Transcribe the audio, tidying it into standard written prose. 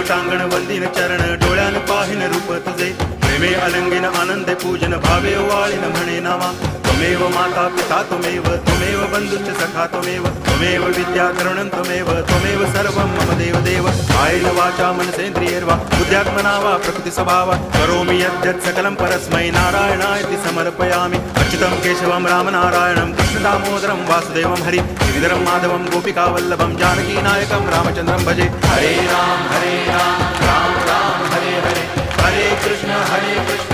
टांगण वंदिन चरण डोळ्यान पाहिन रूप तुझे प्रेमे अलंगिन आनंदे पूजन भावे वाळीन म्हणे नामा त्वमेव माता पिता त्वमेव बंधुश्च सखा त्वमेव विद्या तरुणं त्वमेव सर्वं मम देव देव कायेन वाचा मनसेन्द्रियैर्वा बुद्ध्यात्मना वा प्रकृति स्वभावा करोमि यद्यत् सकलं परस्मै नारायणायति समर्पयामि अच्युतं केशवं रामनारायणं कृष्णदामोदरं वासुदेवं हरि गिरिधरं माधवं गोपिकावल्लभं जानकीनायकं रामचन्द्रं भजे हरे राम राम राम हरे हरे हरे कृष्ण